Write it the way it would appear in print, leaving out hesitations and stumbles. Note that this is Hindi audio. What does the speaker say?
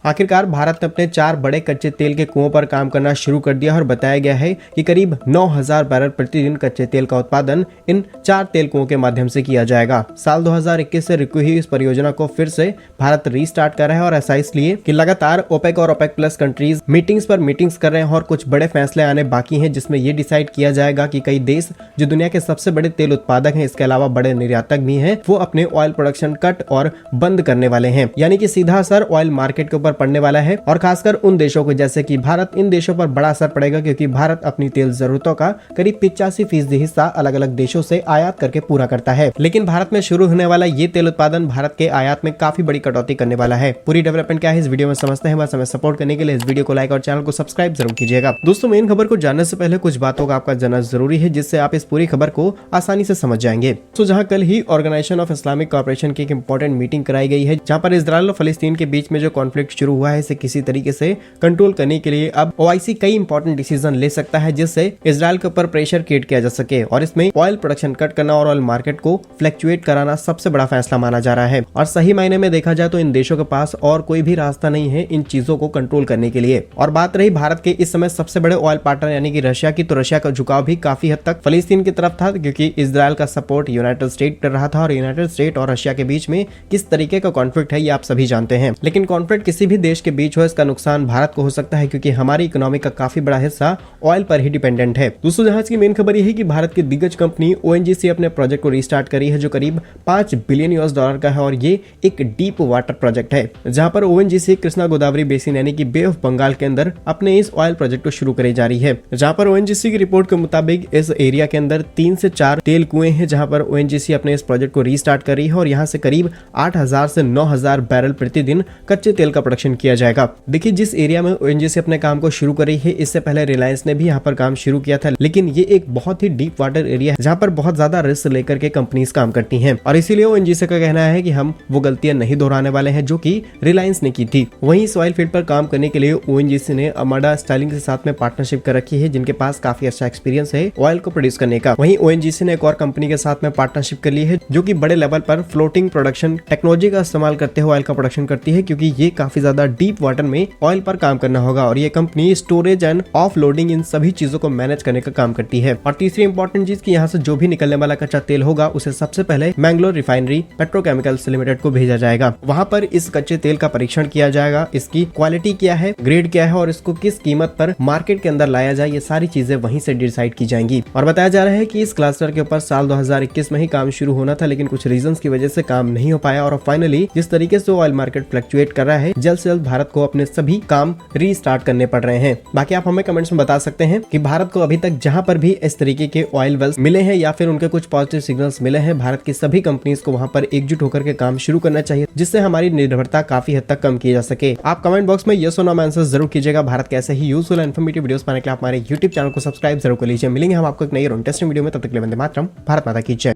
आखिरकार भारत ने अपने 4 बड़े कच्चे तेल के कुओं पर काम करना शुरू कर दिया और बताया गया है कि करीब 9000 बैरल प्रतिदिन कच्चे तेल का उत्पादन इन 4 तेल कुओं के माध्यम से किया जाएगा। साल 2021 से रुकी हुई इस परियोजना को फिर से भारत रीस्टार्ट कर रहा है और ऐसा इसलिए कि लगातार ओपेक और ओपेक प्लस कंट्रीज मीटिंग्स पर मीटिंग्स कर रहे हैं और कुछ बड़े फैसले आने बाकी हैं, जिसमें ये डिसाइड किया जाएगा कि कई देश जो दुनिया के सबसे बड़े तेल उत्पादक हैं, इसके अलावा बड़े निर्यातक भी हैं, वो अपने ऑयल प्रोडक्शन कट और बंद करने वाले हैं। यानी कि सीधा असर ऑयल मार्केट के ऊपर पड़ने वाला है और खासकर उन देशों को जैसे कि भारत, इन देशों पर बड़ा असर पड़ेगा क्योंकि भारत अपनी तेल जरूरतों का करीब 85% हिस्सा अलग अलग देशों से आयात करके पूरा करता है। लेकिन भारत में शुरू होने वाला ये तेल उत्पादन भारत के आयात में काफी बड़ी कटौती करने वाला है। पूरी डेवलपमेंट क्या है इस वीडियो में समझते हैं, बस हमें सपोर्ट करने के लिए इस वीडियो को लाइक और चैनल को सब्सक्राइब जरूर कीजिएगा। दोस्तों, मेन खबर को जानने से पहले कुछ बातों का आपका जानना जरूरी है जिससे आप इस पूरी खबर को आसानी से समझ जाएंगे। तो जहां कल ही ऑर्गेनाइजेशन ऑफ इस्लामिक कोऑपरेशन की एक इंपॉर्टेंट मीटिंग कराई गई है, जहां पर इजराइल और फलस्तीन के बीच में जो कॉन्फ्लिक्ट शुरू हुआ है इसे किसी तरीके से कंट्रोल करने के लिए अब ओआईसी कई इंपॉर्टेंट डिसीजन ले सकता है जिससे इजराइल के ऊपर प्रेशर क्रिएट किया जा सके और इसमें ऑयल प्रोडक्शन कट करना और ऑयल मार्केट को फ्लक्चुएट कराना सबसे बड़ा फैसला माना जा रहा है। और सही मायने में देखा जाए तो इन देशों के पास और कोई भी रास्ता नहीं है इन चीजों को कंट्रोल करने के लिए। और बात रही भारत के इस समय सबसे बड़े ऑयल पार्टनर यानी कि रशिया की, तो रशिया का झुकाव भी काफी हद तक फलस्तीन की तरफ था क्योंकि इजराइल का सपोर्ट यूनाइटेड स्टेट कर रहा था और यूनाइटेड स्टेट और रशिया के बीच में किस तरीके का कॉन्फ्लिक्ट है ये आप सभी जानते हैं। लेकिन कॉन्फ्लिक्ट किसी भी देश के बीच हो, इसका नुकसान भारत को हो सकता है क्योंकि हमारी इकोनॉमी का काफी बड़ा हिस्सा ऑयल पर ही डिपेंडेंट है। दोस्तों, जहाज की मेन खबर यह है कि भारत की दिग्गज कंपनी ओएनजीसी अपने प्रोजेक्ट को रीस्टार्ट करी है जो करीब $5 बिलियन का है और ये एक डीप वाटर प्रोजेक्ट है जहां पर ओएनजीसी कृष्णा गोदावरी बेसिन यानी कि बे ऑफ बंगाल के अंदर अपने इस ऑयल प्रोजेक्ट को शुरू करे जा रही है। जहां पर ओएनजीसी की रिपोर्ट के मुताबिक इस एरिया के अंदर 3 से 4 तेल कुएं हैं जहां पर ओएनजीसी अपने इस प्रोजेक्ट को रीस्टार्ट कर रही है और यहाँ से करीब 8000 से 9000 बैरल प्रतिदिन कच्चे तेल का प्रोडक्शन किया जाएगा। देखिए, जिस एरिया में ओएनजीसी अपने काम को शुरू कर रही है इससे पहले रिलायंस ने भी यहाँ पर काम शुरू किया था, लेकिन ये एक बहुत ही डीप वाटर एरिया है जहाँ पर बहुत ज्यादा रिस्क लेकर के कंपनीज काम करती हैं और इसीलिए ओएनजीसी का कहना है कि हम वो गलतियां नहीं दोहराने वाले हैं जो कि रिलायंस ने की थी। वहीं इस ऑयल फील्ड पर काम करने के लिए ओएनजीसी ने अमाडा स्टाइलिंग के साथ में पार्टनरशिप कर रखी है जिनके पास काफी अच्छा एक्सपीरियंस है ऑयल को प्रोड्यूस करने का। वहीं ओएनजीसी ने एक और कंपनी के साथ में पार्टनरशिप कर ली है जो कि बड़े लेवल पर फ्लोटिंग प्रोडक्शन टेक्नोलॉजी का इस्तेमाल करते हुए ऑयल का प्रोडक्शन करती है क्योंकि ये काफी ज्यादा डीप वाटर में ऑयल पर काम करना होगा और ये company storage and offloading इन सभी चीजों को मैनेज करने का काम करती है। और तीसरी इंपॉर्टेंट चीज कि यहाँ से जो भी निकलने वाला कच्चा तेल होगा उसे सबसे पहले मैंगलोर रिफाइनरी पेट्रोकेमिकल्स लिमिटेड को भेजा जाएगा। वहां पर इस कच्चे तेल का परीक्षण किया जाएगा, इसकी क्वालिटी क्या है, ग्रेड क्या है और इसको किस कीमत पर मार्केट के अंदर लाया जाए, ये सारी चीजें वहीं से डिसाइड की जाएंगी। और बताया जा रहा है कि इस क्लस्टर के ऊपर साल 2021 में ही काम शुरू होना था लेकिन कुछ रीजंस की वजह से काम नहीं हो पाया और फाइनली जिस तरीके से ऑयल मार्केट फ्लक्चुएट कर रहा है जल्द से जल्द भारत को अपने सभी काम रीस्टार्ट करने पड़ रहे हैं। बाकी आप हमें कमेंट्स में बता सकते हैं कि भारत को अभी तक जहां पर भी इस तरीके के ऑयल वेल्स मिले हैं या फिर उनके कुछ पॉजिटिव सिग्नल्स मिले हैं, भारत की सभी कंपनीज को वहां पर एकजुट होकर के काम शुरू करना चाहिए जिससे हमारी निर्भरता काफी हद तक कम की जा सके। आप कमेंट बॉक्स में यस और नो आंसर जरूर कीजिएगा। भारत के ऐसे ही यूजफुल एंड इन्फॉर्मेटिव वीडियोस पाने के लिए आप हमारे YouTube चैनल को सब्सक्राइब जरूर कर लीजिए। मिलेंगे हम आपको एक नई और इंटरेस्टिंग वीडियो में, तब तक के लिए वंदे मातरम, भारत माता की जय।